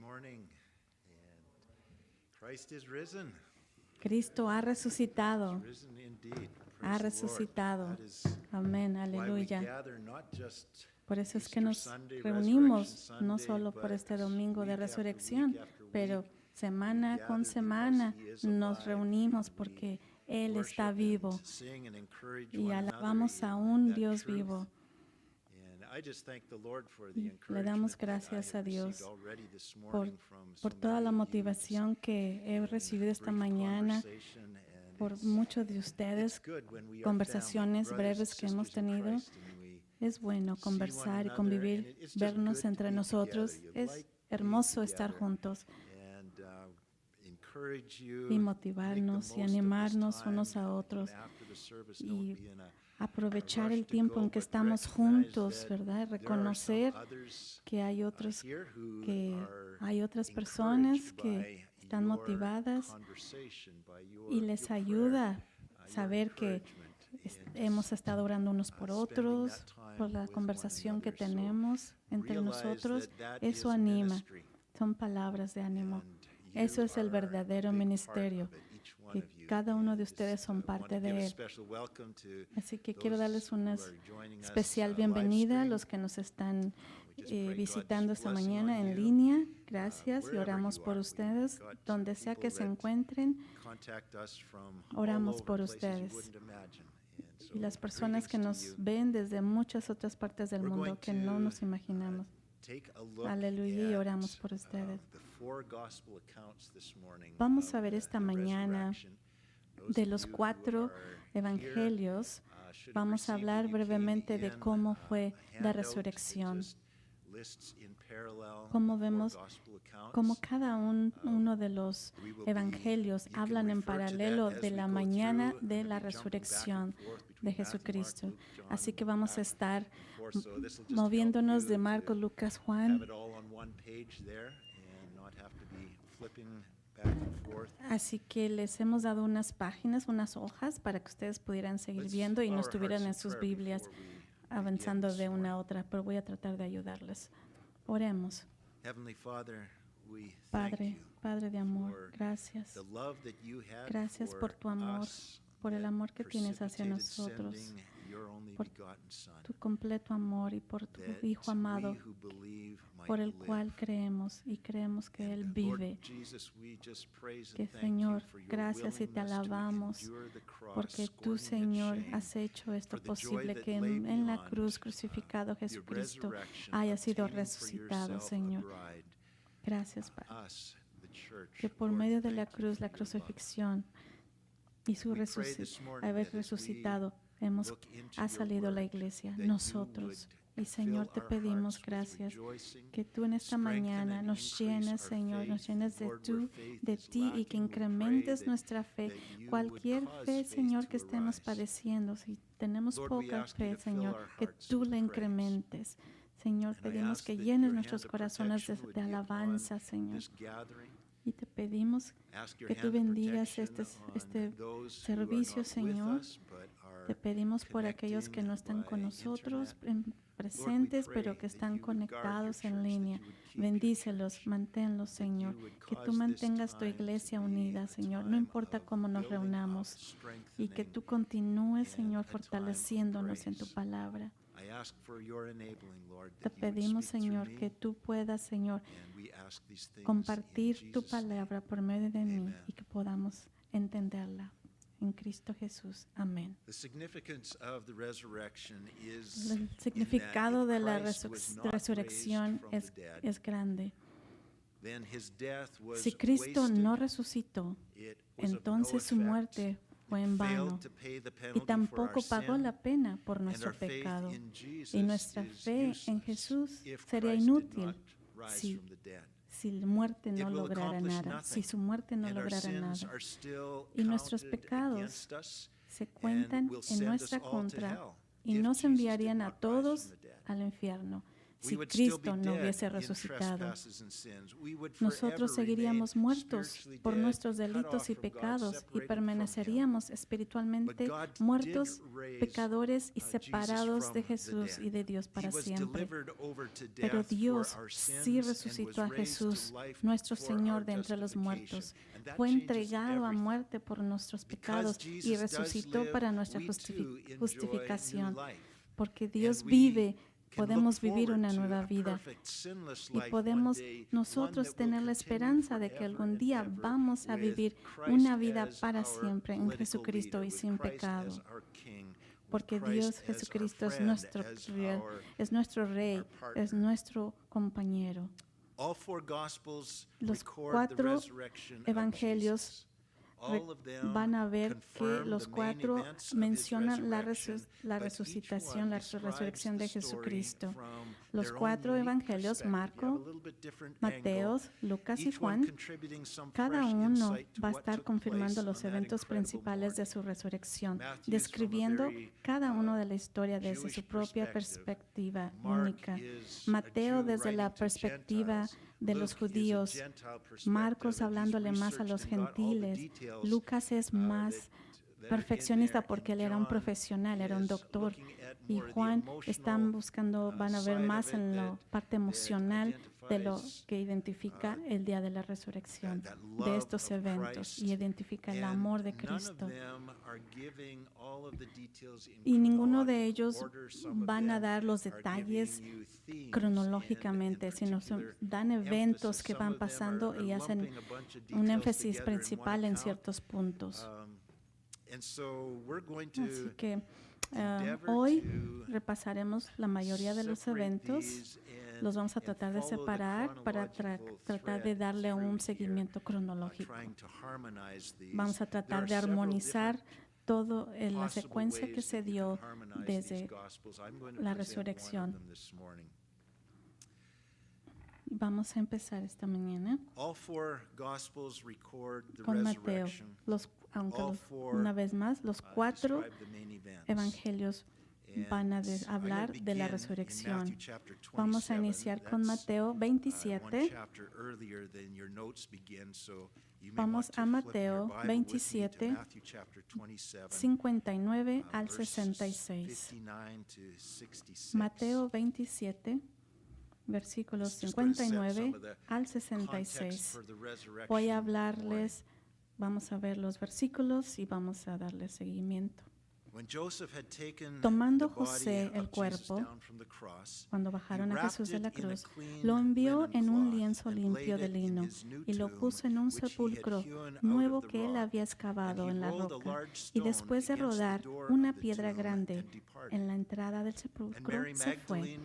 morning, and Christ is risen. Cristo ha resucitado. He's risen indeed. Ha Praise the Lord. resucitado. That is Amén, why we aleluya. gather not just Por eso es que Easter nos Sunday, reunimos Resurrection no Sunday, solo por but este domingo de week after resurrección, week after pero week, semana we con gather semana because He is nos alive, reunimos and we porque Él está worship vivo and sing and encourage y one alabamos another a in un that Dios truth. vivo. And I just thank the Lord for the Le encouragement damos that I gracias have a Dios received already this por, morning from por so toda many la of you. motivación que he And recibido esta brief mañana, conversation, and por it's- muchos de it's ustedes, good when we are conversaciones family, brothers breves and que hemos sisters in tenido. Christ, and we Es bueno see conversar one y another, convivir, and it's just vernos good to entre be nosotros. together. You Es like hermoso being estar together, juntos and encourage you, y make the motivarnos y most of this animarnos time, unos a even otros after the service, y don't be in a aprovechar rush el to tiempo go, en que but estamos recognize juntos, that ¿verdad? there are some Reconocer others, que hay otros, here who que are hay otras personas encouraged que by están your motivadas conversation, by y les your ayuda prayer, saber que hemos estado orando unos por otros, por la conversación que tenemos entre nosotros. Eso anima, son palabras de ánimo. Eso es el verdadero ministerio, que cada uno de ustedes son parte de él. Así que quiero darles una especial bienvenida a los que nos están visitando esta mañana en línea. Gracias y oramos por ustedes. Donde sea que se encuentren, oramos por ustedes. Y las personas que nos ven desde muchas otras partes del mundo que no nos imaginamos. Aleluya, y oramos por ustedes. Vamos a ver esta mañana de los 4 evangelios. Vamos a hablar brevemente de cómo fue la resurrección. Como vemos, como cada uno de los evangelios hablan en paralelo de la mañana de la resurrección de Jesucristo. Así que vamos a estar moviéndonos de Marcos, Lucas, Juan. Así que les hemos dado unas páginas, unas hojas para que ustedes pudieran seguir viendo y no estuvieran en sus Biblias avanzando de una a otra, pero voy a tratar de ayudarles. Oremos. Padre de amor, gracias. Gracias por tu amor, por el amor que tienes hacia nosotros, por tu completo amor y por tu Hijo amado, por el cual creemos y creemos que Él vive. Que Señor, gracias y te alabamos porque tú, Señor, has hecho esto posible, que en la cruz crucificado Jesucristo haya sido resucitado, Señor. Gracias, Padre, que por medio de la cruz, la crucifixión y su haber resucitado, ha salido la iglesia, nosotros. Y Señor, te pedimos gracias que tú en esta mañana nos llenes, Señor, nos llenes de ti y que incrementes nuestra fe. Cualquier fe, Señor, que estemos padeciendo, si tenemos poca fe, Señor, que tú la incrementes. Señor, pedimos que llenes nuestros corazones de alabanza, Señor. Y te pedimos que tú bendigas este servicio, Señor. Te pedimos por aquellos que no están con nosotros presentes, pero que están conectados en línea. Bendícelos, manténlos, Señor. Que tú mantengas tu iglesia unida, Señor, no importa cómo nos reunamos. Y que tú continúes, Señor, fortaleciéndonos en tu palabra. Te pedimos, Señor, que tú puedas, Señor, compartir tu palabra por medio de mí y que podamos entenderla. En Cristo Jesús. Amén. El significado de la resurrección es grande. Si Cristo no resucitó, entonces su muerte fue en vano y tampoco pagó la pena por nuestro pecado. Y nuestra fe en Jesús sería inútil si la muerte no lograra nada, si su muerte no lograra nada. Y nuestros pecados se cuentan en nuestra contra y nos enviarían a todos al infierno. si Cristo no hubiese resucitado. Nosotros seguiríamos muertos por nuestros delitos y pecados y permaneceríamos espiritualmente muertos, pecadores y separados de Jesús y de Dios para siempre. Pero Dios sí resucitó a Jesús, nuestro Señor de entre los muertos. Fue entregado a muerte por nuestros pecados y resucitó para nuestra justificación. Porque Dios vive, podemos vivir una nueva vida y podemos nosotros tener la esperanza de que algún día vamos a vivir una vida para siempre en Jesucristo y sin pecado. Porque Dios Jesucristo es nuestro Rey, es nuestro compañero. Los 4 evangelios van a ver que los 4 mencionan la resucitación, la resurrección de Jesucristo. Los 4 evangelios, Marco, Mateo, Lucas y Juan, cada uno va a estar confirmando los eventos principales de su resurrección, describiendo cada uno de la historia desde su propia perspectiva única. Mateo desde la perspectiva de los judíos, Marcos hablándole más a los gentiles, Lucas es más perfeccionista porque él era un profesional, era un doctor, y Juan van a ver más en la parte emocional de lo que identifica el día de la resurrección, de estos eventos, y identifica el amor de Cristo. Y ninguno de ellos van a dar los detalles cronológicamente, sino dan eventos que van pasando y hacen un énfasis principal en ciertos puntos. Así que hoy repasaremos la mayoría de los eventos. Los vamos a tratar de separar para tratar de darle un seguimiento cronológico. Vamos a tratar de armonizar todo en la secuencia que se dio desde la resurrección. Vamos a empezar esta mañana con Mateo. Una vez más, los 4 evangelios van a hablar de la resurrección. Vamos a iniciar con Mateo 27. Vamos a Mateo 27, 59 al 66. Mateo 27, versículos 59 al 66. Voy a hablarles, vamos a ver los versículos y vamos a darle seguimiento. Tomando José el cuerpo, cuando bajaron a Jesús de la cruz, lo envió en un lienzo limpio de lino y lo puso en un sepulcro nuevo que él había excavado en la roca. Y después de rodar una piedra grande en la entrada del sepulcro, se fue.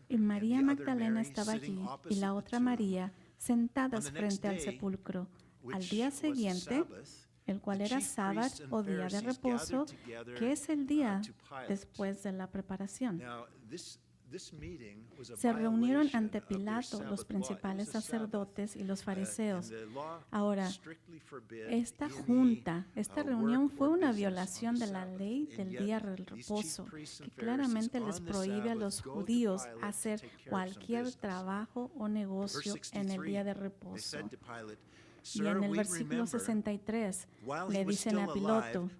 Y María Magdalena estaba allí y la otra María sentadas frente al sepulcro. Al día siguiente, el cual era sábado o día de reposo, que es el día después de la preparación. Se reunieron ante Pilato los principales sacerdotes y los fariseos. Ahora, esta reunión fue una violación de la ley del día del reposo, que claramente les prohíbe a los judíos hacer cualquier trabajo o negocio en el día de reposo. Y en el versículo 63 le dicen a Pilato,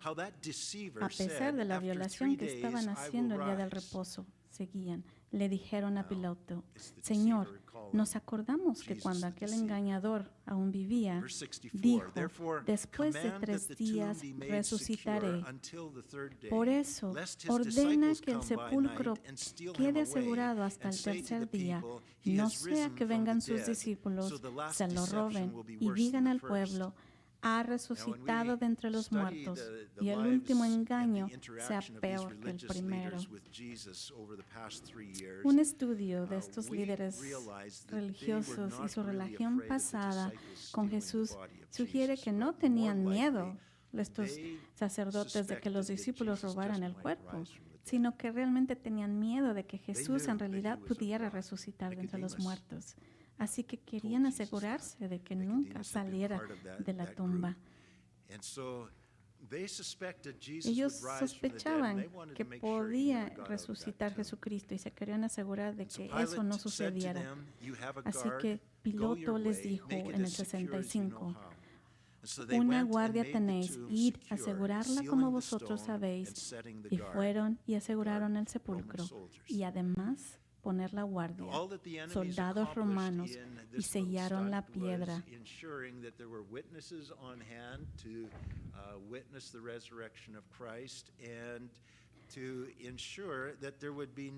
a pesar de la violación que estaban haciendo el día del reposo, seguían. Le dijeron a Pilato, Señor, nos acordamos que cuando aquel engañador aún vivía, dijo, después de 3 días resucitaré. Por eso, ordena que el sepulcro quede asegurado hasta el 3er día, no sea que vengan sus discípulos, se lo roben y digan al pueblo, ha resucitado de entre los muertos, y el último engaño sea peor que el primero. Un estudio de estos líderes religiosos y su relación pasada con Jesús sugiere que no tenían miedo estos sacerdotes de que los discípulos robaran el cuerpo, sino que realmente tenían miedo de que Jesús en realidad pudiera resucitar de entre los muertos. Así que querían asegurarse de que nunca saliera de la tumba. Ellos sospechaban que podía resucitar Jesucristo y se querían asegurar de que eso no sucediera. Así que Pilato les dijo en el 65, una guardia tenéis, id a asegurarla como vosotros sabéis. Y fueron y aseguraron el sepulcro y además poner la guardia, soldados romanos, y sellaron la piedra.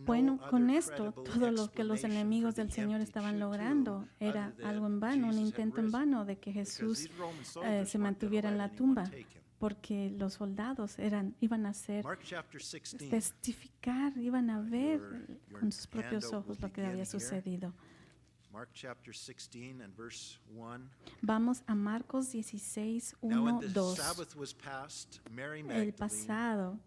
Bueno, con esto, todo lo que los enemigos del Señor estaban logrando era algo en vano, un intento en vano de que Jesús se mantuviera en la tumba, porque los soldados iban a testificar, iban a ver con sus propios ojos lo que había sucedido. Vamos a Marcos 16, 1, 2.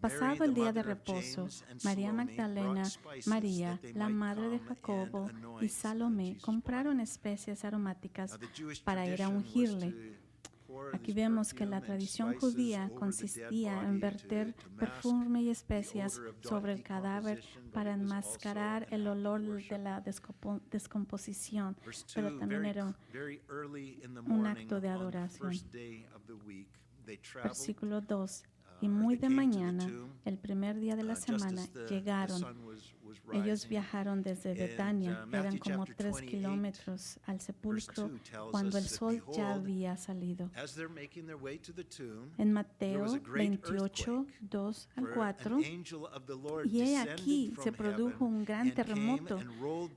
Pasado el día de reposo, María Magdalena, María, la madre de Jacobo y Salomé compraron especias aromáticas para ir a ungirle. Aquí vemos que la tradición judía consistía en verter perfume y especias sobre el cadáver para enmascarar el olor de la descomposición, pero también era un acto de adoración. Versículo 2. Y muy de mañana, el primer día de la semana, llegaron. Ellos viajaron desde Betania, eran como 3 kilómetros al sepulcro cuando el sol ya había salido. En Mateo 28, 2 al 4, y he aquí se produjo un gran terremoto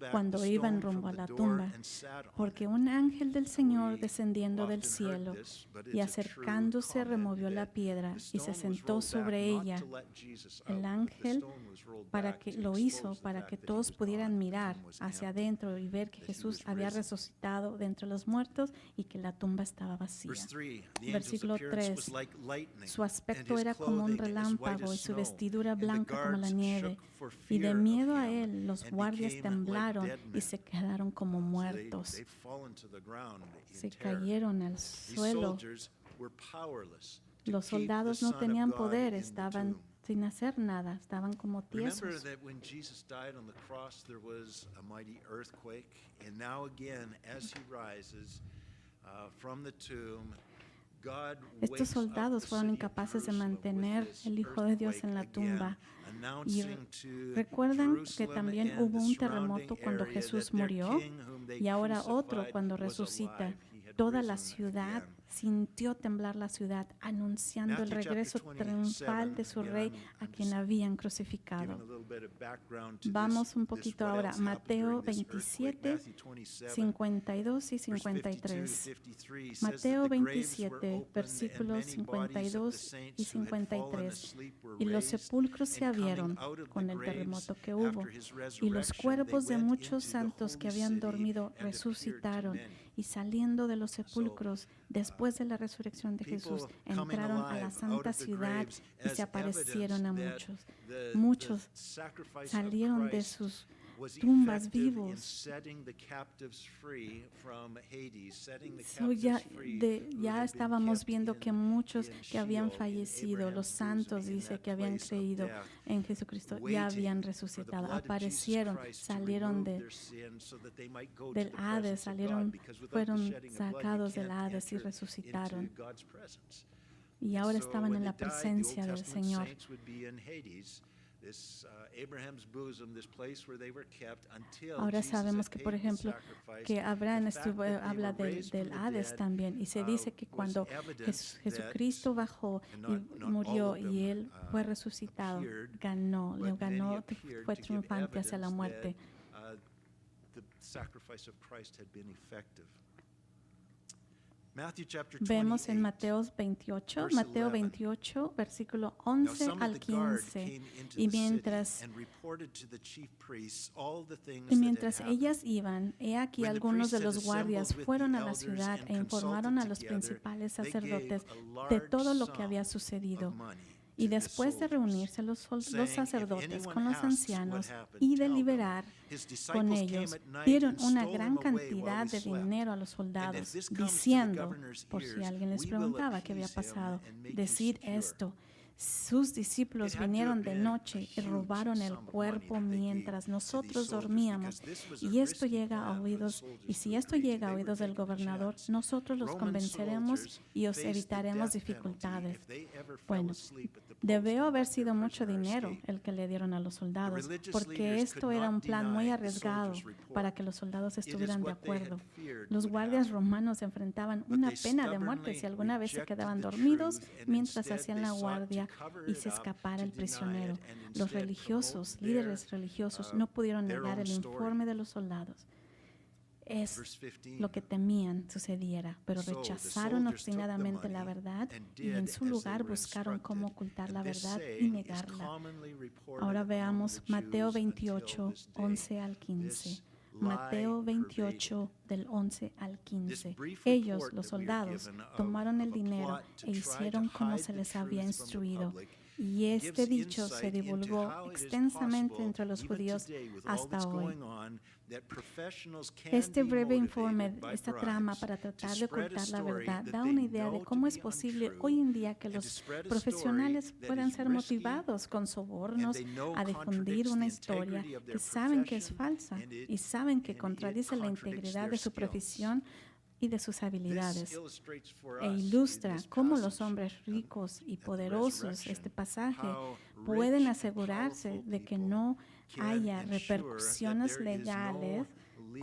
cuando iban rumbo a la tumba, porque un ángel del Señor descendiendo del cielo y acercándose removió la piedra y se sentó sobre ella. El ángel lo hizo para que todos pudieran mirar hacia adentro y ver que Jesús había resucitado de entre los muertos y que la tumba estaba vacía. Versículo 3. Su aspecto era como un relámpago y su vestidura blanca como la nieve. Y de miedo a él, los guardias temblaron y se quedaron como muertos. Se cayeron al suelo. Los soldados no tenían poder, estaban sin hacer nada, estaban como tiesos. Estos soldados fueron incapaces de mantener el Hijo de Dios en la tumba. Y recuerdan que también hubo un terremoto cuando Jesús murió y ahora otro cuando resucita. Toda la ciudad sintió temblar la ciudad, anunciando el regreso triunfal de su rey a quien habían crucificado. Vamos un poquito ahora, Mateo 27, 52 y 53. Mateo 27, versículos 52 y 53. Y los sepulcros se abrieron con el terremoto que hubo, y los cuerpos de muchos santos que habían dormido resucitaron, y saliendo de los sepulcros después de la resurrección de Jesús, entraron a la santa ciudad y se aparecieron a muchos. Muchos salieron de sus tumbas vivos. Ya estábamos viendo que muchos que habían fallecido, los santos, dice que habían creído en Jesucristo, ya habían resucitado, aparecieron, salieron del Hades, fueron sacados del Hades y resucitaron. Y ahora estaban en la presencia del Señor. Ahora sabemos que, por ejemplo, que Abraham habla del Hades también, y se dice que cuando Jesucristo bajó y murió y él fue resucitado, fue triunfante hacia la muerte. Vemos en Mateo 28, versículo 11 al 15. Y mientras ellas iban, he aquí algunos de los guardias fueron a la ciudad e informaron a los principales sacerdotes de todo lo que había sucedido. Y después de reunirse los sacerdotes con los ancianos y de deliberar con ellos, dieron una gran cantidad de dinero a los soldados, diciendo, por si alguien les preguntaba qué había pasado, decid esto: sus discípulos vinieron de noche y robaron el cuerpo mientras nosotros dormíamos. Y esto llega a oídos, y si esto llega a oídos del gobernador, nosotros los convenceremos y os evitaremos dificultades. Bueno, debió haber sido mucho dinero el que le dieron a los soldados, porque esto era un plan muy arriesgado para que los soldados estuvieran de acuerdo. Los guardias romanos enfrentaban una pena de muerte si alguna vez se quedaban dormidos mientras hacían la guardia y se escapara el prisionero. Los religiosos, líderes religiosos, no pudieron negar el informe de los soldados. Es lo que temían sucediera, pero rechazaron obstinadamente la verdad y en su lugar buscaron cómo ocultar la verdad y negarla. Ahora veamos Mateo 28, 11 al 15. Mateo 28, del 11 al 15. Ellos, los soldados, tomaron el dinero e hicieron como se les había instruido. Y este dicho se divulgó extensamente entre los judíos hasta hoy. Este breve informe, esta trama para tratar de ocultar la verdad, da una idea de cómo es posible hoy en día que los profesionales puedan ser motivados con sobornos a difundir una historia que saben que es falsa y saben que contradice la integridad de su profesión y de sus habilidades, e ilustra cómo los hombres ricos y poderosos, este pasaje, pueden asegurarse de que no haya repercusiones legales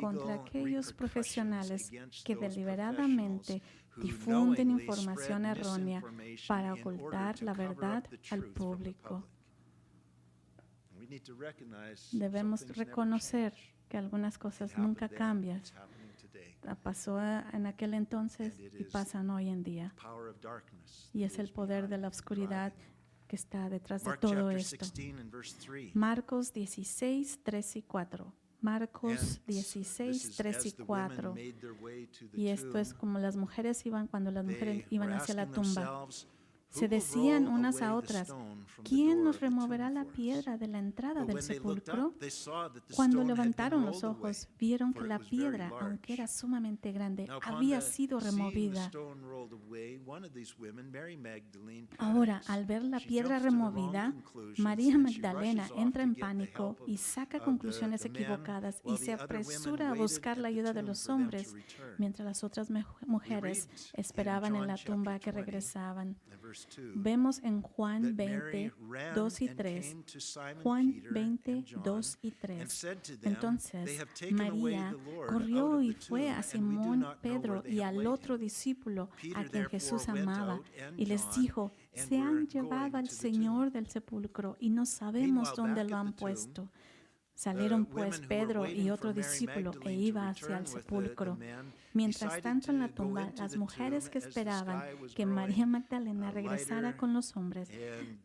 contra aquellos profesionales que deliberadamente difunden información errónea para ocultar la verdad al público. Debemos reconocer que algunas cosas nunca cambian. Pasó en aquel entonces y pasan hoy en día. Y es el poder de la oscuridad que está detrás de todo esto. Marcos 16, 3 y 4. Marcos 16, 3 y 4. Y esto es como las mujeres iban, cuando las mujeres iban hacia la tumba. Se decían unas a otras, ¿quién nos removerá la piedra de la entrada del sepulcro? Cuando levantaron los ojos, vieron que la piedra, aunque era sumamente grande, había sido removida. Ahora, al ver la piedra removida, María Magdalena entra en pánico y saca conclusiones equivocadas y se apresura a buscar la ayuda de los hombres, mientras las otras mujeres esperaban en la tumba a que regresaban. Vemos en Juan 20, 2 y 3. Juan 20, 2 y 3. Entonces María corrió y fue a Simón Pedro y al otro discípulo a quien Jesús amaba y les dijo, se han llevado al Señor del sepulcro y no sabemos dónde lo han puesto. Salieron pues Pedro y otro discípulo e iba hacia el sepulcro. Mientras tanto en la tumba, las mujeres que esperaban que María Magdalena regresara con los hombres,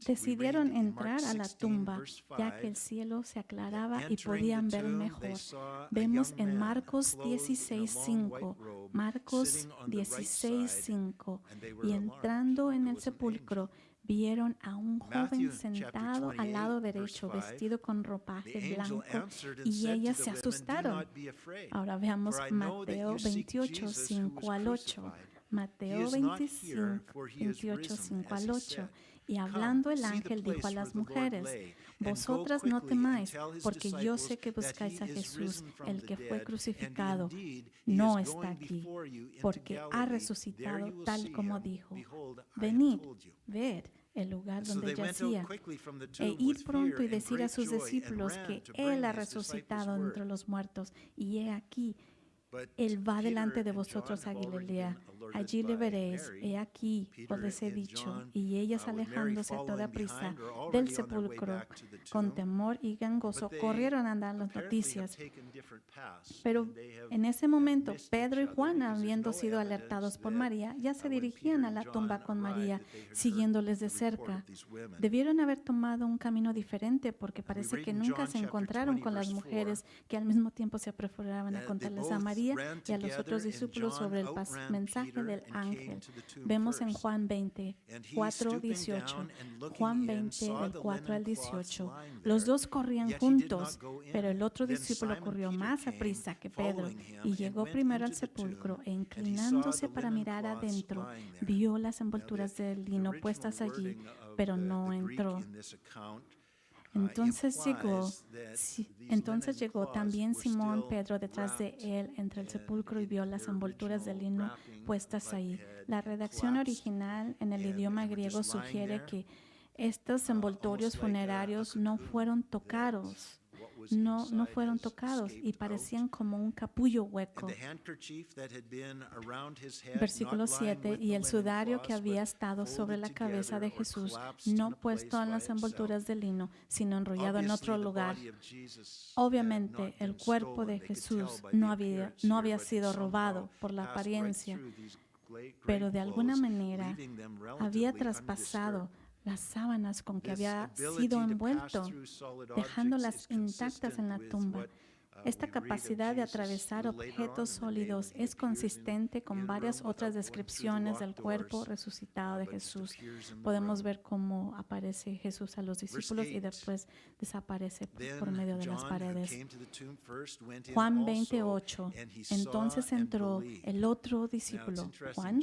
decidieron entrar a la tumba, ya que el cielo se aclaraba y podían ver mejor. Vemos en Marcos 16:5, Marcos 16:5, y entrando en el sepulcro, vieron a un joven sentado al lado derecho, vestido con ropaje blanco, y ellas se asustaron. Ahora veamos Mateo 28, 5 al 8. Mateo 28, 5 al 8. Y hablando el ángel dijo a las mujeres, vosotras no temáis, porque yo sé que buscáis a Jesús, el que fue crucificado. No está aquí, porque ha resucitado tal como dijo. Venid, ved el lugar donde yacía, e id pronto y decir a sus discípulos que Él ha resucitado entre los muertos, y he aquí, Él va delante de vosotros a Galilea. Allí le veréis, he aquí, os les he dicho. Y ellas, alejándose a toda prisa del sepulcro, con temor y gangoso, corrieron a dar las noticias. Pero en ese momento, Pedro y Juan, habiendo sido alertados por María, ya se dirigían a la tumba con María, siguiéndoles de cerca. Debieron haber tomado un camino diferente porque parece que nunca se encontraron con las mujeres que al mismo tiempo se apresuraban a contarles a María y a los otros discípulos sobre el mensaje del ángel. Vemos en Juan 20, 4, 18. Juan 20, del 4 al 18. Los dos corrían juntos, pero el otro discípulo corrió más aprisa que Pedro y llegó primero al sepulcro e inclinándose para mirar adentro, vio las envolturas de lino puestas allí, pero no entró. Entonces llegó también Simón Pedro detrás de él entre el sepulcro y vio las envolturas de lino puestas ahí. La redacción original en el idioma griego sugiere que estos envoltorios funerarios no fueron tocados. No fueron tocados y parecían como un capullo hueco. Versículo 7, y el sudario que había estado sobre la cabeza de Jesús, no puesto en las envolturas de lino, sino enrollado en otro lugar. Obviamente, el cuerpo de Jesús no había sido robado por la apariencia, pero de alguna manera había traspasado las sábanas con que había sido envuelto, dejándolas intactas en la tumba. Esta capacidad de atravesar objetos sólidos es consistente con varias otras descripciones del cuerpo resucitado de Jesús. Podemos ver cómo aparece Jesús a los discípulos y después desaparece por medio de las paredes. Juan 28. Entonces entró el otro discípulo, Juan,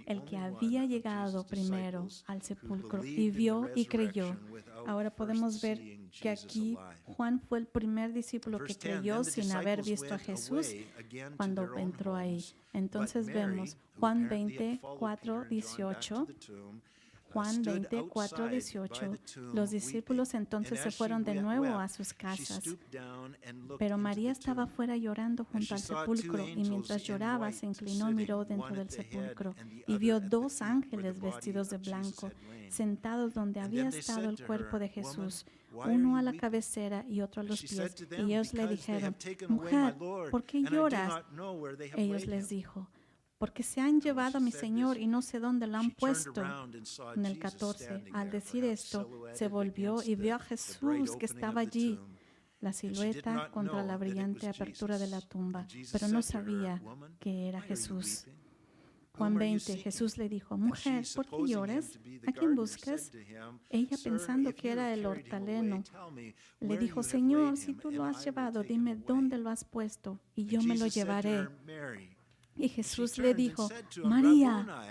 el que había llegado primero al sepulcro, y vio y creyó. Ahora podemos ver que aquí Juan fue el primer discípulo que creyó sin haber visto a Jesús cuando entró ahí. Entonces vemos Juan 24, 18. Juan 24, 18. Los discípulos entonces se fueron de nuevo a sus casas. Pero María estaba afuera llorando junto al sepulcro y mientras lloraba se inclinó y miró dentro del sepulcro y vio dos ángeles vestidos de blanco sentados donde había estado el cuerpo de Jesús, uno a la cabecera y otro a los pies. Y ellos le dijeron, mujer, ¿por qué lloras? Ellos les dijo, porque se han llevado a mi Señor y no sé dónde lo han puesto. En el 14, al decir esto, se volvió y vio a Jesús que estaba allí, la silueta contra la brillante apertura de la tumba, pero no sabía que era Jesús. Juan 20, Jesús le dijo, mujer, ¿por qué lloras? ¿A quién buscas? Ella, pensando que era el hortelano, le dijo, Señor, si tú lo has llevado, dime dónde lo has puesto y yo me lo llevaré. Y Jesús le dijo, María.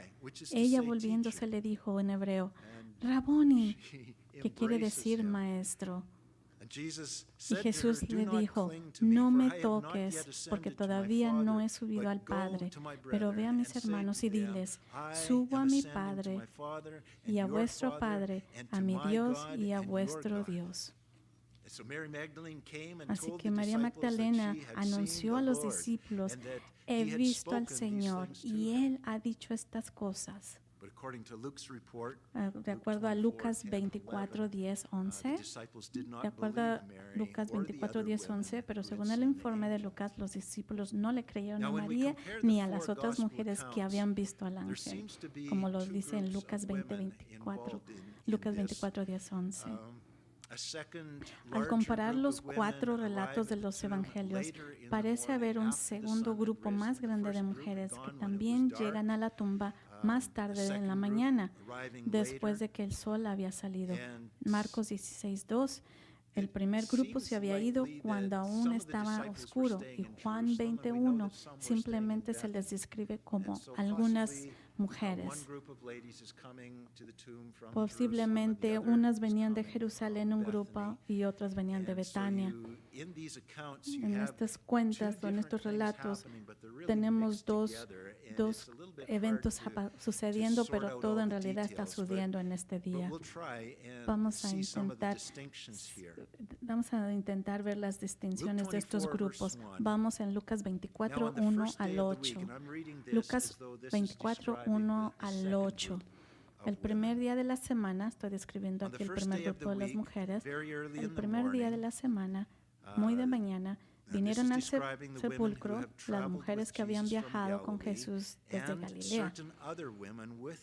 Ella volviéndose le dijo en hebreo, Raboni, que quiere decir maestro. Y Jesús le dijo, no me toques, porque todavía no he subido al Padre, pero ve a mis hermanos y diles, subo a mi Padre y a vuestro Padre, a mi Dios y a vuestro Dios. Así que María Magdalena anunció a los discípulos, he visto al Señor y Él ha dicho estas cosas. De acuerdo a Lucas 24, 10, 11, de acuerdo a Lucas 24, 10, 11, pero según el informe de Lucas, los discípulos no le creyeron a María ni a las otras mujeres que habían visto al ángel, como lo dice en Lucas 20, 24, Lucas 24, 10, 11. Al comparar los cuatro relatos de los evangelios, parece haber un segundo grupo más grande de mujeres que también llegan a la tumba más tarde en la mañana, después de que el sol había salido. Marcos 16, 2. El primer grupo se había ido cuando aún estaba oscuro y Juan 21 simplemente se les describe como algunas mujeres. Posiblemente unas venían de Jerusalén un grupo y otras venían de Betania. En estas cuentas o en estos relatos tenemos dos eventos sucediendo, pero todo en realidad está sucediendo en este día. Vamos a intentar ver las distinciones de estos grupos. Vamos en Lucas 24, 1 al 8. Lucas 24, 1 al 8. El primer día de la semana, estoy describiendo aquí el primer grupo de las mujeres, el primer día de la semana, muy de mañana, Vinieron al sepulcro las mujeres que habían viajado con Jesús desde Galilea,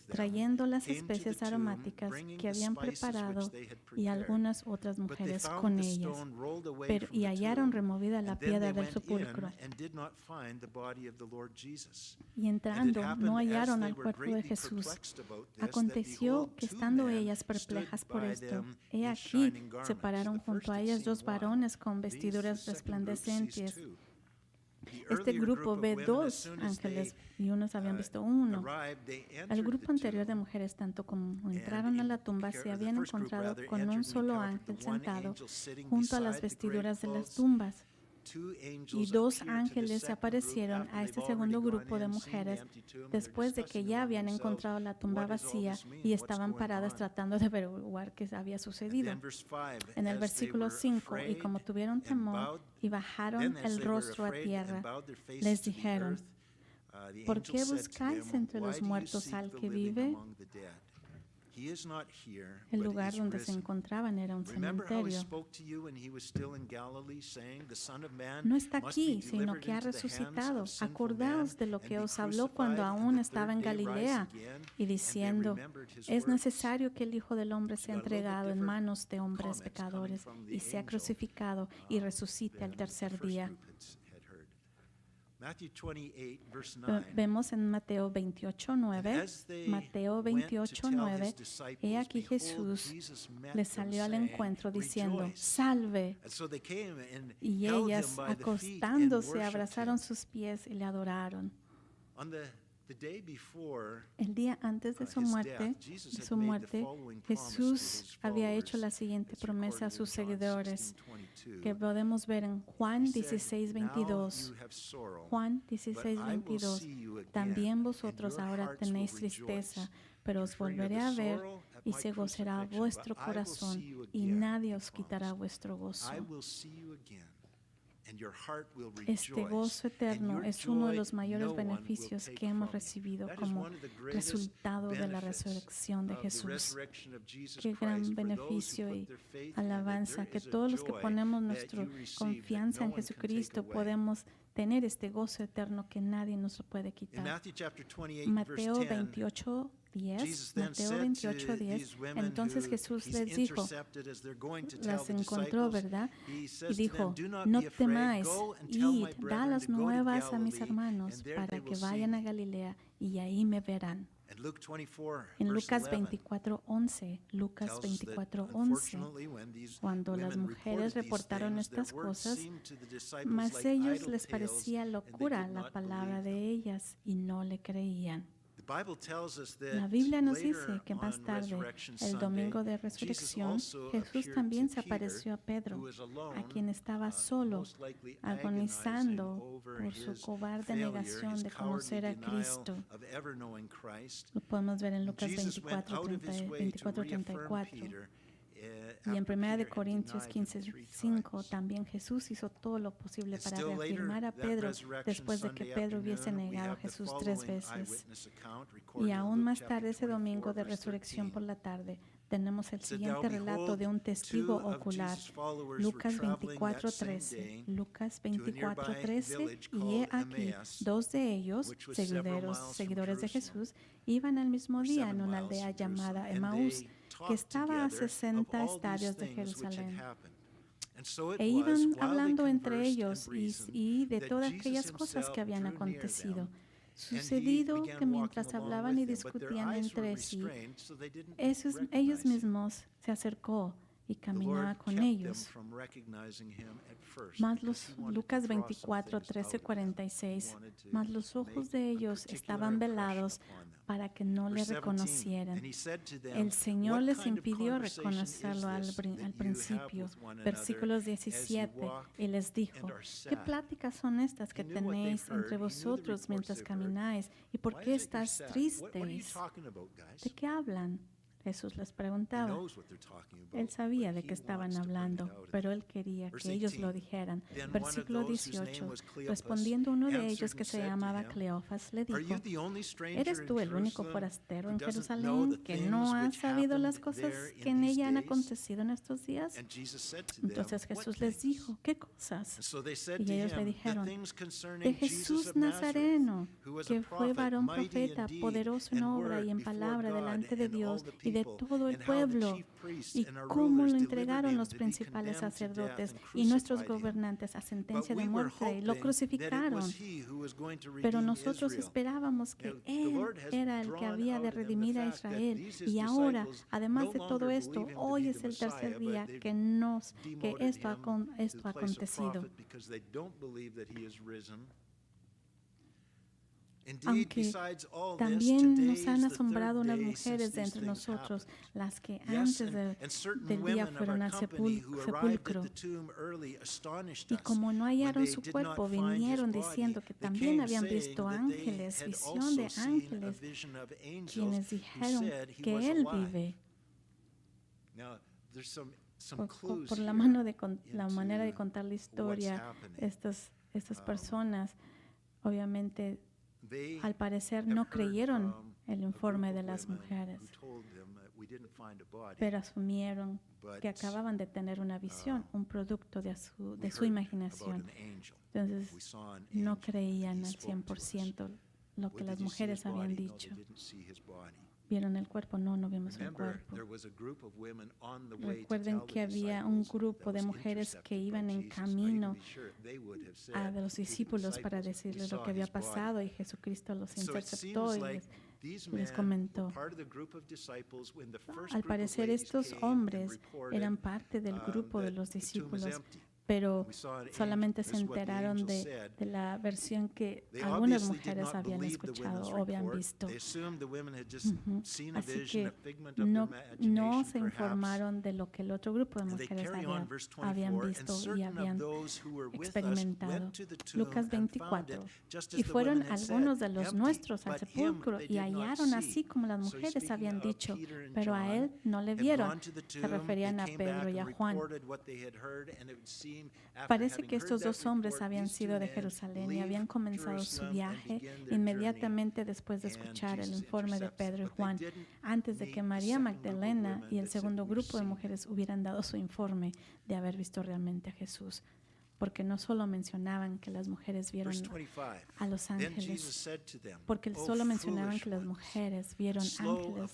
trayendo las especias aromáticas que habían preparado y algunas otras mujeres con ellas. Y hallaron removida la piedra del sepulcro. Y entrando, no hallaron al cuerpo de Jesús. Aconteció que estando ellas perplejas por esto, he aquí se pararon junto a ellas dos varones con vestiduras resplandecientes. Este grupo ve dos ángeles y unos habían visto uno. Al grupo anterior de mujeres, tanto como entraron a la tumba, se habían encontrado con un solo ángel sentado junto a las vestiduras de las tumbas. Y dos ángeles se aparecieron a este segundo grupo de mujeres después de que ya habían encontrado la tumba vacía y estaban paradas tratando de averiguar qué había sucedido. En el versículo 5, y como tuvieron temor y bajaron el rostro a tierra, les dijeron: ¿por qué buscáis entre los muertos al que vive? El lugar donde se encontraban era un cementerio. No está aquí, sino que ha resucitado. Acordaos de lo que os habló cuando aún estaba en Galilea, y diciendo: es necesario que el Hijo del Hombre sea entregado en manos de hombres pecadores y sea crucificado y resucite al tercer día. Vemos en Mateo 28:9. Mateo 28:9. He aquí Jesús les salió al encuentro diciendo: salve. Y ellas, acostándose, abrazaron sus pies y le adoraron. El día antes de su muerte, Jesús había hecho la siguiente promesa a sus seguidores, que podemos ver en Juan 16:22. Juan 16:22. También vosotros ahora tenéis tristeza, pero os volveré a ver y se gozará vuestro corazón y nadie os quitará vuestro gozo. Este gozo eterno es uno de los mayores beneficios que hemos recibido como resultado de la resurrección de Jesús. Qué gran beneficio y alabanza que todos los que ponemos nuestra confianza en Jesucristo podemos tener este gozo eterno que nadie nos lo puede quitar. Mateo 28:10. Mateo 28:10. Entonces Jesús les dijo, las encontró, ¿verdad? Y dijo: no temáis, id, da las nuevas a mis hermanos para que vayan a Galilea y ahí me verán. En Lucas 24:11, cuando las mujeres reportaron estas cosas, mas ellos les parecía locura la palabra de ellas y no le creían. La Biblia nos dice que más tarde, el domingo de resurrección, Jesús también se apareció a Pedro, a quien estaba solo, agonizando por su cobarde negación de conocer a Cristo. Lo podemos ver en Lucas 24:34. Y en 1 Corintios 15:5 también Jesús hizo todo lo posible para reafirmar a Pedro después de que Pedro hubiese negado a Jesús 3 veces. Y aún más tarde, ese domingo de resurrección por la tarde, tenemos el siguiente relato de un testigo ocular. Lucas 24:13. Lucas 24:13. Y he aquí, dos de ellos, seguidores de Jesús, iban al mismo día en una aldea llamada Emaús, que estaba a 60 estadios de Jerusalén. E iban hablando entre ellos y de todas aquellas cosas que habían acontecido. Sucedido que mientras hablaban y discutían entre sí, ellos mismos se acercó y caminaba con ellos. Lucas 24:13-46. Mas los ojos de ellos estaban velados para que no le reconocieran. El Señor les impidió reconocerlo al principio. Versículos 17. Y les dijo: ¿qué pláticas son estas que tenéis entre vosotros mientras camináis? ¿Y por qué estáis tristes? ¿De qué hablan? Jesús les preguntaba. Él sabía de qué estaban hablando, pero él quería que ellos lo dijeran. Versículo 18. Respondiendo uno de ellos que se llamaba Cleofas, le dijo: ¿Eres tú el único forastero en Jerusalén que no ha sabido las cosas que en ella han acontecido en estos días? Entonces Jesús les dijo: ¿qué cosas? Y ellos le dijeron: de Jesús Nazareno, que fue varón profeta, poderoso en obra y en palabra delante de Dios y de todo el pueblo, y cómo lo entregaron los principales sacerdotes y nuestros gobernantes a sentencia de muerte y lo crucificaron. Pero nosotros esperábamos que Él era el que había de redimir a Israel. Y ahora, además de todo esto, hoy es el tercer día que esto ha acontecido. Aunque también nos han asombrado unas mujeres de entre nosotros, las que antes del día fueron al sepulcro. Y como no hallaron su cuerpo, vinieron diciendo que también habían visto ángeles, visión de ángeles, quienes dijeron que Él vive. Por la manera de contar la historia, estas personas obviamente al parecer no creyeron el informe de las mujeres, pero asumieron que acababan de tener una visión, un producto de su imaginación. Entonces no creían al 100% lo que las mujeres habían dicho. ¿Vieron el cuerpo? No vimos el cuerpo. Recuerden que había un grupo de mujeres que iban en camino a los discípulos para decirles lo que había pasado, y Jesucristo los interceptó y les comentó. Al parecer estos hombres eran parte del grupo de los discípulos, pero solamente se enteraron de la versión que algunas mujeres habían escuchado o habían visto. Así que no se informaron de lo que el otro grupo de mujeres habían visto y habían experimentado. Lucas 24. Y fueron algunos de los nuestros al sepulcro y hallaron así como las mujeres habían dicho, pero a él no le vieron. Se referían a Pedro y a Juan. Parece que estos dos hombres habían sido de Jerusalén y habían comenzado su viaje inmediatamente después de escuchar el informe de Pedro y Juan, antes de que María Magdalena y el segundo grupo de mujeres hubieran dado su informe de haber visto realmente a Jesús. Porque no solo mencionaban que las mujeres vieron a los ángeles, porque solo mencionaban que las mujeres vieron ángeles,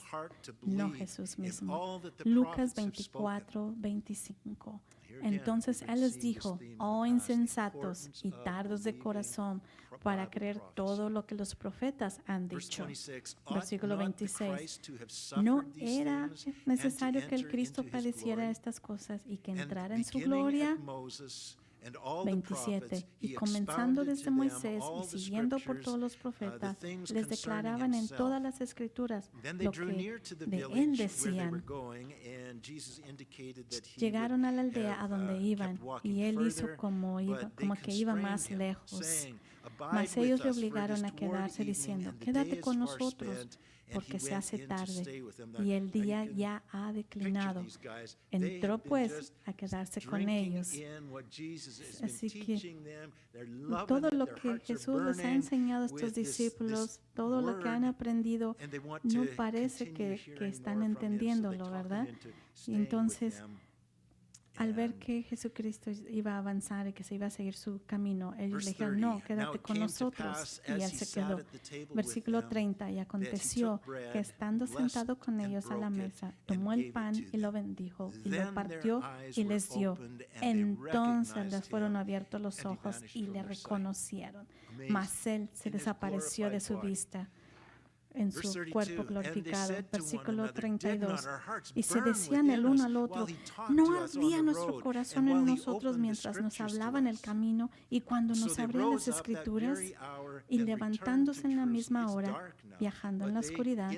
no Jesús mismo. Lucas 24, 25. Entonces Él les dijo: oh insensatos y tardos de corazón para creer todo lo que los profetas han dicho. Versículo 26. ¿No era necesario que el Cristo padeciera estas cosas y que entrara en su gloria? 27. Y comenzando desde Moisés y siguiendo por todos los profetas, les declaraban en todas las escrituras lo que de él decían. Llegaron a la aldea a donde iban, y él hizo como que iba más lejos. Mas ellos le obligaron a quedarse diciendo: quédate con nosotros, porque se hace tarde y el día ya ha declinado. Entró pues a quedarse con ellos. Así que todo lo que Jesús les ha enseñado a estos discípulos, todo lo que han aprendido, no parece que están entendiéndolo, ¿verdad? Y entonces, al ver que Jesucristo iba a avanzar y que se iba a seguir su camino, ellos le dijeron: no, quédate con nosotros. Y él se quedó. Versículo 30. Y aconteció que estando sentado con ellos a la mesa, tomó el pan y lo bendijo y lo partió y les dio. Entonces les fueron abiertos los ojos y le reconocieron. Mas él se desapareció de su vista en su cuerpo glorificado. Versículo 32. Y se decían el uno al otro: ¿no ardía nuestro corazón en nosotros mientras nos hablaba en el camino y cuando nos abría las Escrituras? Y levantándose en la misma hora, viajando en la oscuridad,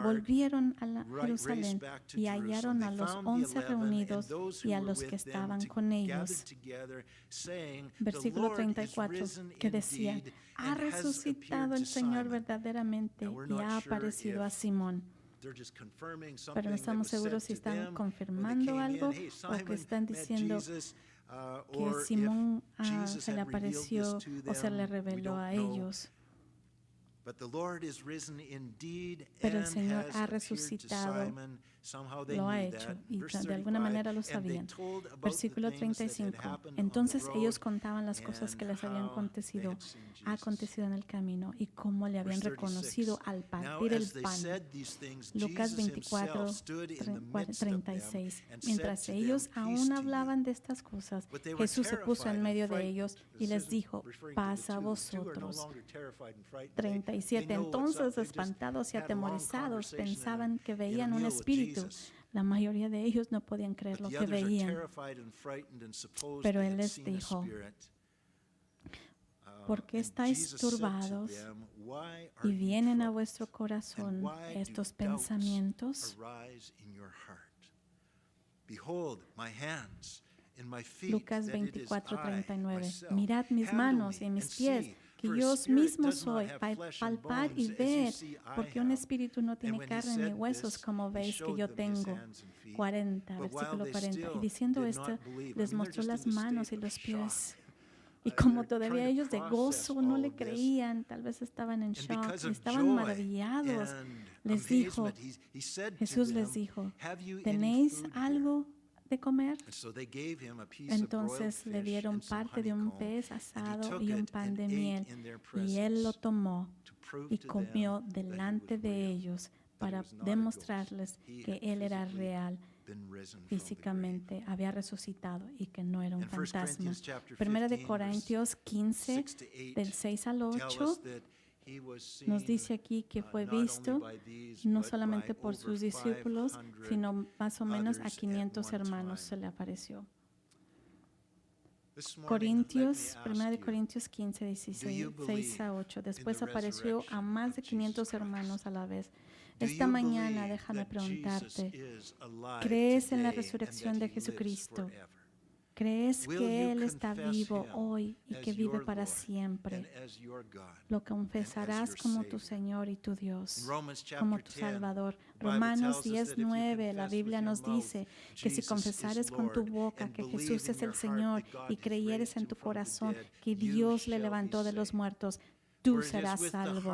volvieron a Jerusalén y hallaron a los 11 reunidos y a los que estaban con ellos. Versículo 34, que decían: ha resucitado el Señor verdaderamente y ha aparecido a Simón. pero no estamos seguros si están confirmando algo o que están diciendo que Simón se le apareció o se le reveló a ellos. Pero el Señor ha resucitado, lo ha hecho, y de alguna manera lo sabían. Versículo 35. Entonces ellos contaban las cosas que les habían acontecido en el camino y cómo le habían reconocido al partir el pan. Lucas 24, 36. Mientras ellos aún hablaban de estas cosas, Jesús se puso en medio de ellos y les dijo, paz a vosotros. 37. Entonces, espantados y atemorizados, pensaban que veían un espíritu. La mayoría de ellos no podían creer lo que veían. Pero Él les dijo, ¿por qué estáis turbados y vienen a vuestro corazón estos pensamientos? Lucas 24, 39. Mirad mis manos y mis pies, que yo mismo soy, palpad y ved, porque un espíritu no tiene carne ni huesos, como veis que yo tengo. 40, versículo 40. Y diciendo esto, les mostró las manos y los pies. Y como todavía ellos de gozo no le creían, tal vez estaban en shock, estaban maravillados, Jesús les dijo, ¿tenéis algo de comer? Entonces le dieron parte de un pez asado y un pan de miel, y Él lo tomó y comió delante de ellos para demostrarles que Él era real, físicamente, había resucitado y que no era un fantasma. Primera de Corintios 15, del 6 al 8, nos dice aquí que fue visto no solamente por sus discípulos, sino más o menos a 500 hermanos se le apareció. Primera de Corintios 15, 16, 6 a 8. Después apareció a más de 500 hermanos a la vez. Esta mañana déjame preguntarte, ¿crees en la resurrección de Jesucristo? ¿Crees que Él está vivo hoy y que vive para siempre? Lo confesarás como tu Señor y tu Dios, como tu Salvador. Romanos 10:9, la Biblia nos dice que si confesares con tu boca que Jesús es el Señor y creyeres en tu corazón que Dios le levantó de los muertos, tú serás salvo.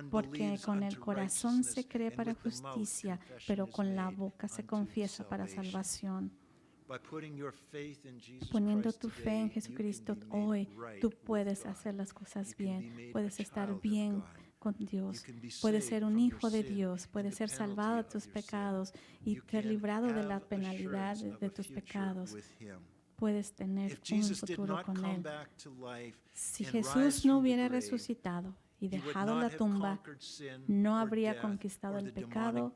Porque con el corazón se cree para justicia, pero con la boca se confiesa para salvación. Poniendo tu fe en Jesucristo hoy, tú puedes hacer las cosas bien, puedes estar bien con Dios, puedes ser un hijo de Dios, puedes ser salvado de tus pecados y ser librado de la penalidad de tus pecados. Puedes tener un futuro con Él. Si Jesús no hubiera resucitado y dejado la tumba, no habría conquistado el pecado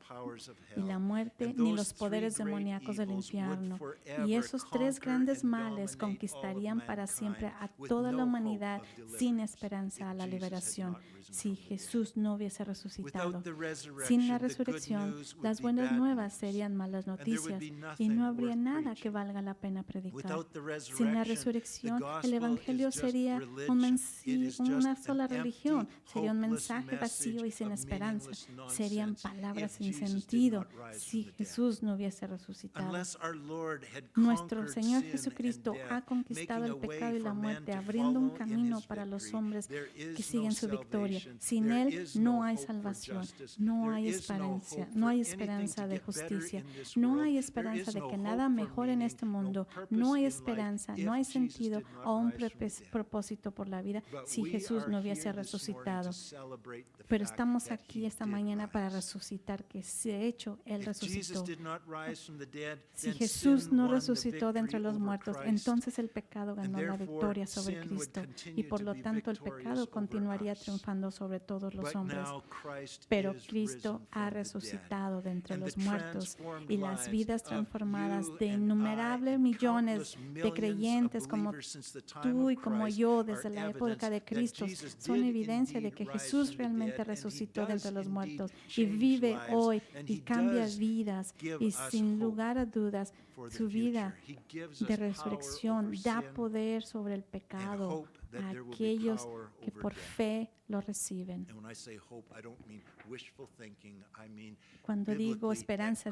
y la muerte ni los poderes demoníacos del infierno. Y esos tres grandes males conquistarían para siempre a toda la humanidad sin esperanza a la liberación si Jesús no hubiese resucitado. Sin la resurrección, las buenas nuevas serían malas noticias y no habría nada que valga la pena predicar. Sin la resurrección, el Evangelio sería una sola religión. Sería un mensaje vacío y sin esperanza. Serían palabras sin sentido si Jesús no hubiese resucitado. Nuestro Señor Jesucristo ha conquistado el pecado y la muerte, abriendo un camino para los hombres que siguen su victoria. Sin Él no hay salvación, no hay esperanza de justicia, no hay esperanza de que nada mejore en este mundo, no hay esperanza, no hay sentido o un propósito por la vida si Jesús no hubiese resucitado. Pero estamos aquí esta mañana para resucitar, que de hecho Él resucitó. Si Jesús no resucitó de entre los muertos, entonces el pecado ganó la victoria sobre Cristo y por lo tanto el pecado continuaría triunfando sobre todos los hombres. Pero Cristo ha resucitado de entre los muertos y las vidas transformadas de innumerables millones de creyentes como tú y como yo desde la época de Cristo son evidencia de que Jesús realmente resucitó de entre los muertos y vive hoy y cambia vidas y sin lugar a dudas su vida de resurrección da poder sobre el pecado a aquellos que por fe lo reciben. Cuando digo esperanza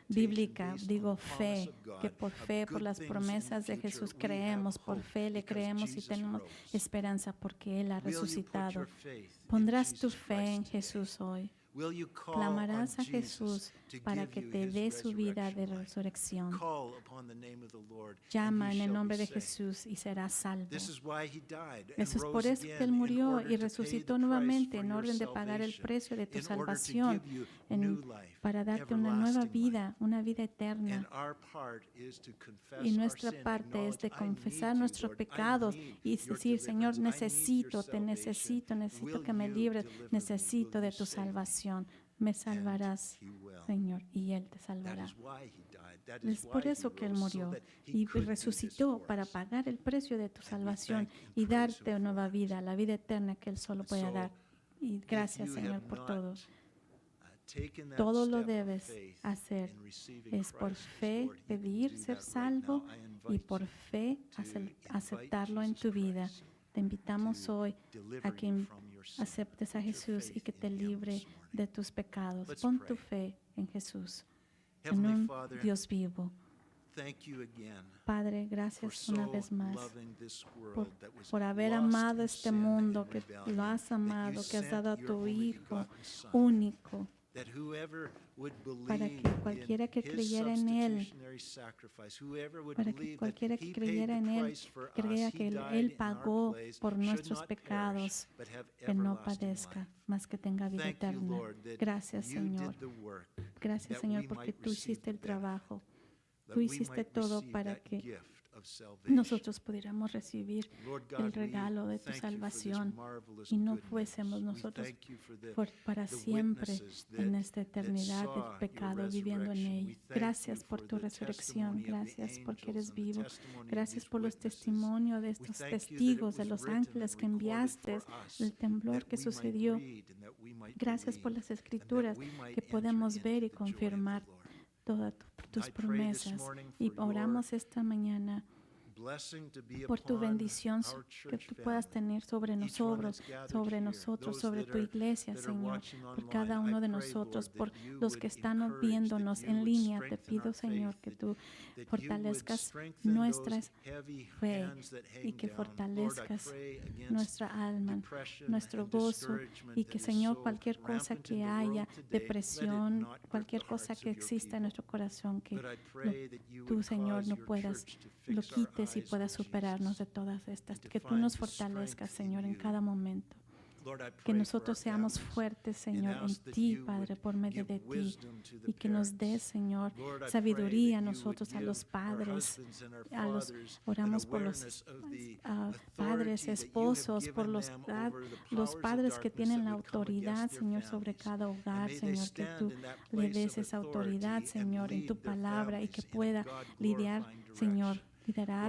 bíblica, digo fe, que por fe, por las promesas de Jesús creemos, por fe le creemos y tenemos esperanza porque Él ha resucitado. Pondrás tu fe en Jesús hoy. Clamarás a Jesús para que te dé su vida de resurrección. Llama en el nombre de Jesús y serás salvo. Eso es por eso que Él murió y resucitó nuevamente en orden de pagar el precio de tu salvación, para darte una nueva vida, una vida eterna. Y nuestra parte es de confesar nuestros pecados y decir, Señor, necesito que me libres, necesito de tu salvación. Me salvarás, Señor, y Él te salvará. Es por eso que Él murió y resucitó para pagar el precio de tu salvación y darte nueva vida, la vida eterna que Él solo puede dar. Y gracias, Señor, por todo. Todo lo debes hacer. Es por fe pedir ser salvo y por fe aceptarlo en tu vida. Te invitamos hoy a que aceptes a Jesús y que te libre de tus pecados. Pon tu fe en Jesús, en un Dios vivo. Padre, gracias una vez más por haber amado este mundo, que lo has amado, que has dado a tu Hijo único, para que cualquiera que creyera en Él, crea que Él pagó por nuestros pecados, que no padezca, más que tenga vida eterna. Gracias, Señor. Gracias, Señor, porque tú hiciste el trabajo. Tú hiciste todo para que nosotros pudiéramos recibir el regalo de tu salvación y no fuésemos nosotros para siempre en esta eternidad del pecado viviendo en ella. Gracias por tu resurrección, gracias porque eres vivo, gracias por los testimonios de estos testigos, de los ángeles que enviaste, del temblor que sucedió. Gracias por las escrituras que podemos ver y confirmar todas tus promesas. Y oramos esta mañana por tu bendición que tú puedas tener sobre nosotros, sobre tu iglesia, Señor, por cada uno de nosotros, por los que están viéndonos en línea. Te pido, Señor, que tú fortalezcas nuestra fe y que fortalezcas nuestra alma, nuestro gozo, y que, Señor, cualquier cosa que haya, depresión, cualquier cosa que exista en nuestro corazón, que tú, Señor, no puedas, lo quites y puedas superarnos de todas estas, que tú nos fortalezcas, Señor, en cada momento. Que nosotros seamos fuertes, Señor, en ti, Padre, por medio de ti, y que nos des, Señor, sabiduría a nosotros, a los padres, oramos por los padres, esposos, por los padres que tienen la autoridad, Señor, sobre cada hogar, Señor, que tú le des esa autoridad, Señor, en tu palabra, y que pueda liderar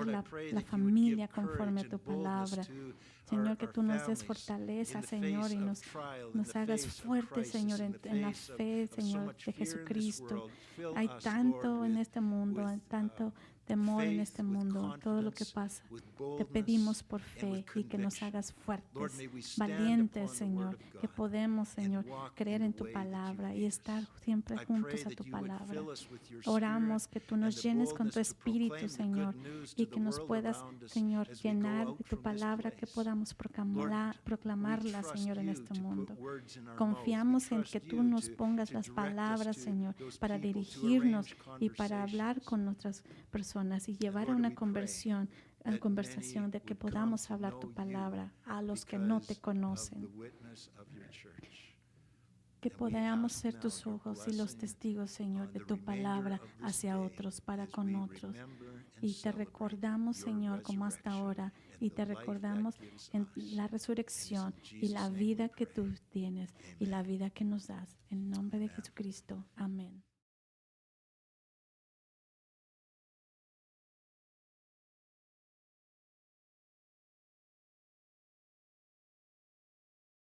la familia conforme a tu palabra. Señor, que tú nos des fortaleza, Señor, y nos hagas fuertes, Señor, en la fe, Señor, de Jesucristo. Hay tanto en este mundo, hay tanto temor en este mundo, todo lo que pasa. Te pedimos por fe y que nos hagas fuertes, valientes, Señor, que podemos, Señor, creer en tu palabra y estar siempre juntos a tu palabra. Oramos que tú nos llenes con tu espíritu, Señor, y que nos puedas, Señor, llenar de tu palabra, que podamos proclamarla, Señor, en este mundo. Confiamos en que tú nos pongas las palabras, Señor, para dirigirnos y para hablar con nuestras personas y llevar a una conversación de que podamos hablar tu palabra a los que no te conocen. Que podamos ser tus ojos y los testigos, Señor, de tu palabra hacia otros, para con otros. Y te recordamos, Señor, como hasta ahora, y te recordamos en la resurrección y la vida que tú tienes y la vida que nos das. En nombre de Jesucristo. Amén.